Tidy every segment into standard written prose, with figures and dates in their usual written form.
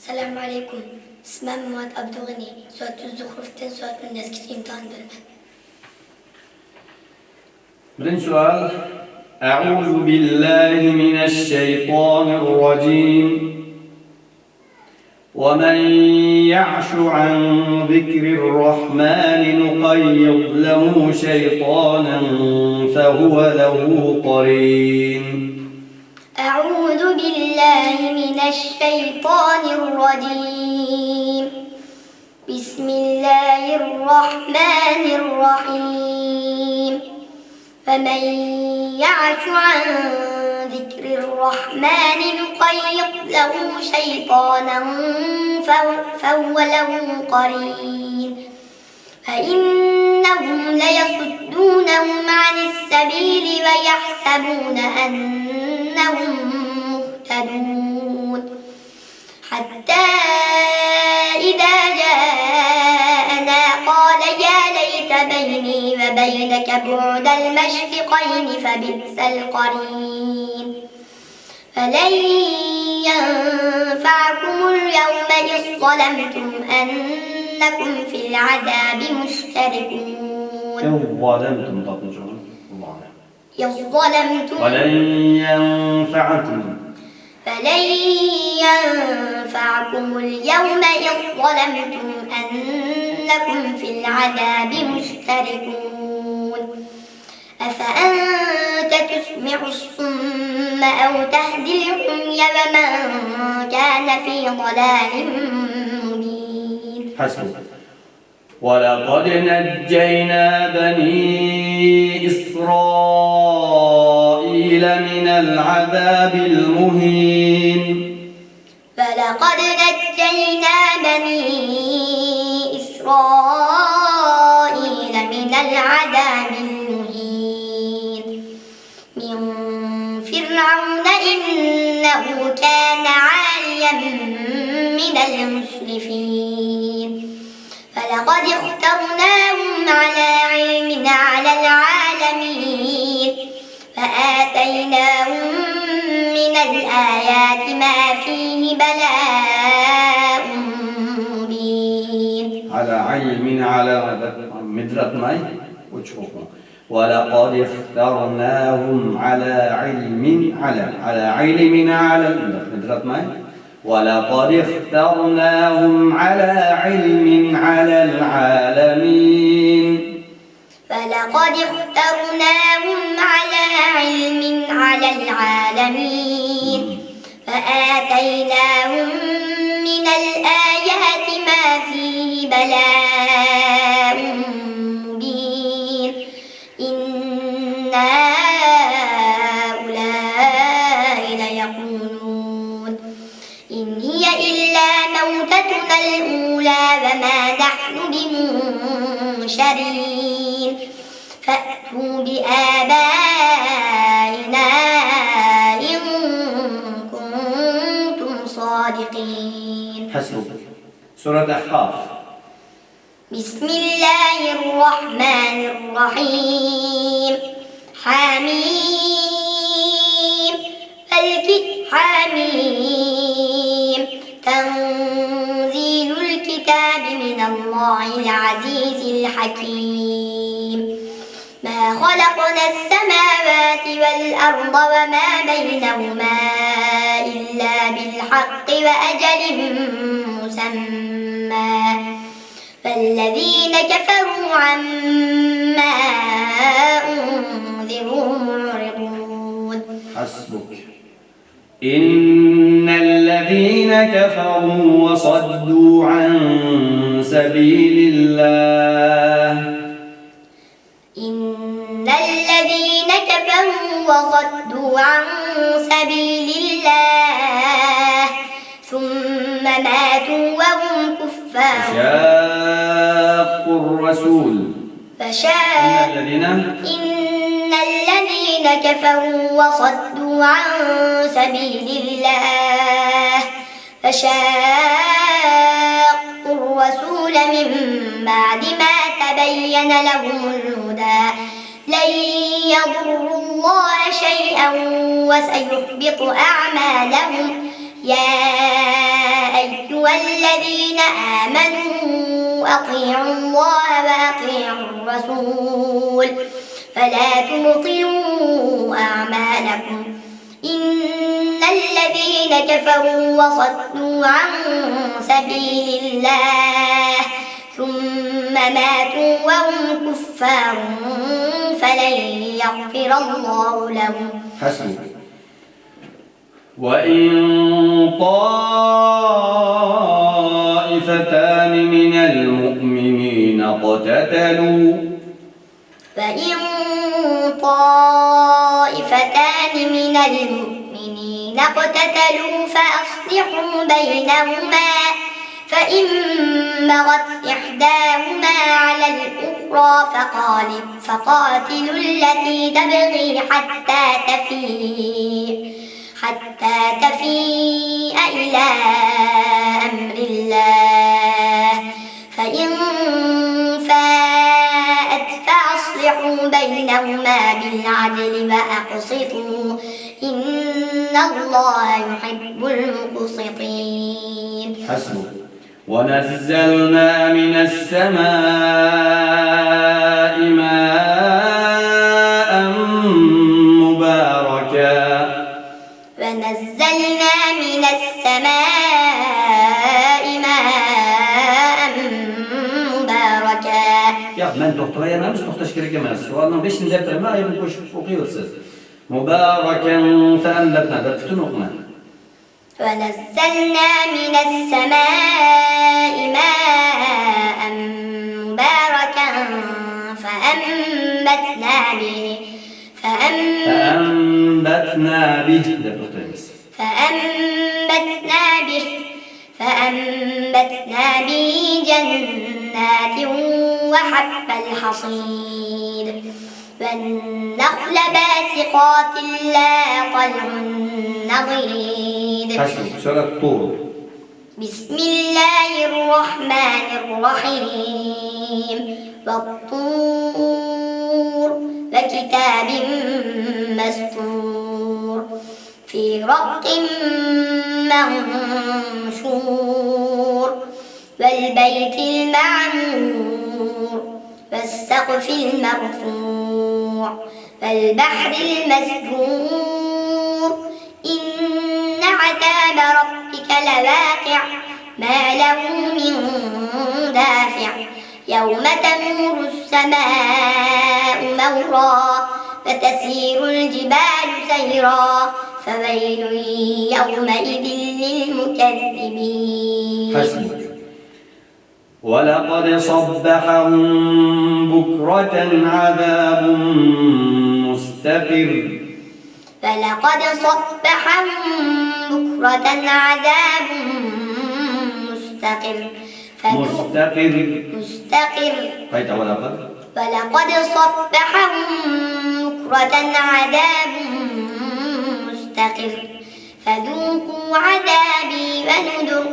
السلام عليكم. اسمم مواد عبد الغني. سؤال الزخرفتين سؤال من الناس كتير امتحان بالله. بدين سؤال. أعوذ بالله من الشيطان الرجيم. ومن يعش عن ذكر الرحمن نقيض له شيطانا فهو له قرين. أعوذ بالله من الشيطان الرجيم. بسم الله الرحمن الرحيم. فمن يعش عن ذكر الرحمن نقيض له شيطانا فهو له قرين. فإنهم ليصدونهم عن السبيل ويحسبون أنهم مهتدون حتى إذا جاءنا قال يا ليت بيني وبينك بعد المشرقين فبئس القرين. فلن ينفعكم اليوم إذ ظلمتم أنكم في العذاب مشتركون. إذ ظلمتم ولن ينفعكم اليوم إذ ظلمتم أنكم في العذاب مشتركون. أفأنت تسمع الصم أو تهدي العمي ومن كان في ضلال مبين. حسبك. ولقد نجينا بني إسرائيل من العذاب المهين. ولقد نجينا بني إسرائيل من العذاب المهين من فرعون إنه كان عاليا من المسرفين. فلقد اخترناهم على علم على العالمين فآتيناهم من الآيات ما فيه بلاء مبين. على علم على مدرة ماي وشوفوا. ولقد اخترناهم على علم على مدرة ماي. ولقد اخترناهم على علم على العالمين. فلقد اخترناهم على علم على العالمين فآتيناهم من الآيات ما فيه بلاء مبين. إن هؤلاء ليقولون إن هي إلا موتتنا الأولى وما نحن بمنشرين. فأتوا بآبائنا إن كنتم صادقين. حسبك. سورة أحقاف. بسم الله الرحمن الرحيم. حميم حميم تنزيل الكتاب من الله العزيز الحكيم. ما خلقنا السماوات والأرض وما بينهما إلا بالحق وأجل مسمى. فالذين كفروا عما أنذروا معرضون. حسبك. إن الذين كفروا وصدوا عن سبيل الله إن الذين كفروا وصدوا عن سبيل الله ثم ماتوا وهم كفار فشاقوا الرسول. إن الذين كفروا وصدوا عن سبيل الله فشاقوا الرسول من بعد ما تبين لهم الهدى لن يضروا الله شيئا وسيحبط أعمالهم. يا أيها الذين آمنوا أطيعوا الله وأطيعوا الرسول فلا تبطلوا أعمالكم إن الذين كفروا وصدوا عن سبيل الله ثم ماتوا وهم كفار فلن يغفر الله لهم. حسبك. وإن طائفتان من المؤمنين اقتتلوا من المؤمنين اقتتلوا فأصلحوا بينهما فإن بغت إحداهما على الأخرى فقاتلوا التي تبغي حتى تفيء إلى أمر الله فإن فاءت فأصلحوا بينهما بالعدل وأقسطوا إن الله يحب المقسطين. حسبك. ونزلنا من السماء ماء مباركا Ya ben doktora yanarız, doktor şirket yemez. O anlam 5. depreme ayını koşup okuyorsunuz. Mübareken fe'enbetna da bütün okuma. ونزلنا من السماء ماء مباركا فأنبتنا به جنات وحب الحصيد والنخل باسقات لا طلع نضيد. حسبك. سورة الطور. بسم الله الرحمن الرحيم والطور وكتاب مسطور في رق منشور والبيت المعمور والسقف المرفوع والبحر المسجور إن عذاب ربك لواقع ما له من دافع يوم تمور السماء مورا وتسير الجبال سيرا فويل يومئذ للمكذبين. حسبك. ولقد صبحهم بكرة عذاب مستقر فلقد صبحهم بكرة عذاب مستقر. ولقد صبحهم بكرة عذاب مستقر فذوقوا عذابي ونذر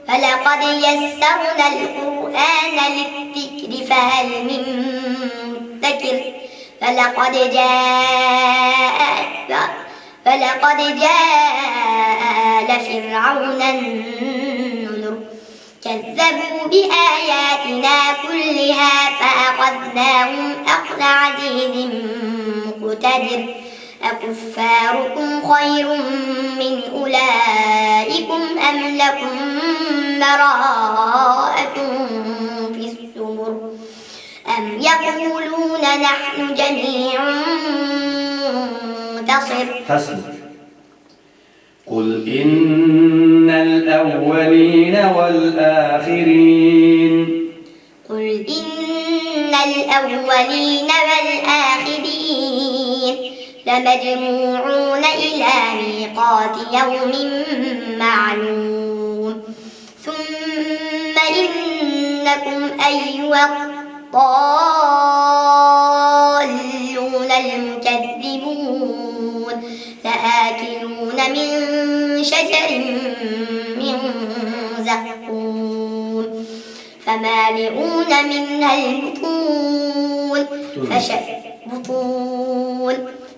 فلقد يسرنا القرآن للذكر فهل من مدكر فلقد جاء آل فرعون النذر كذبوا بآياتنا كلها فأخذناهم أخذ عزيز مقتدر أكفاركم خير من أولئكم أم لكم براءة في الزبر أم يقولون نحن جميع منتصر. حسبك. قل إن الأولين والآخرين لمجموعون إلى ميقات يوم معلوم ثم إنكم أيها الضالون المكذبون لآكلون من شجر من زقوم فمالئون منها البطون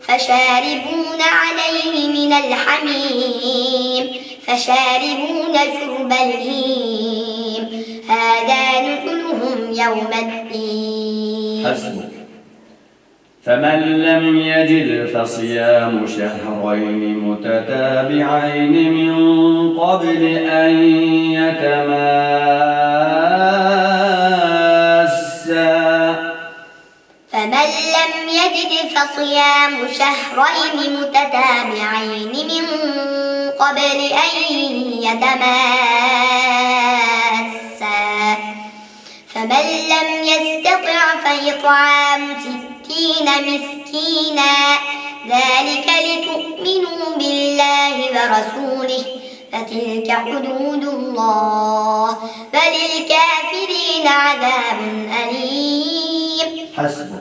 فشاربون عليه من الحميم فشاربون شرب الهيم هذا نزلهم يوم الدين. حسبك. فمن لم يجد فصيام شهرين متتابعين من قبل أن يتماسا. فمن لم يجد فصيام شهرين متتابعين من قبل أن يتماسا. فمن لم يستطع فإطعام 60 مسكينا ذلك لتؤمنوا بالله ورسوله فتلك حدود الله وللكافرين عذاب أليم. حسبك.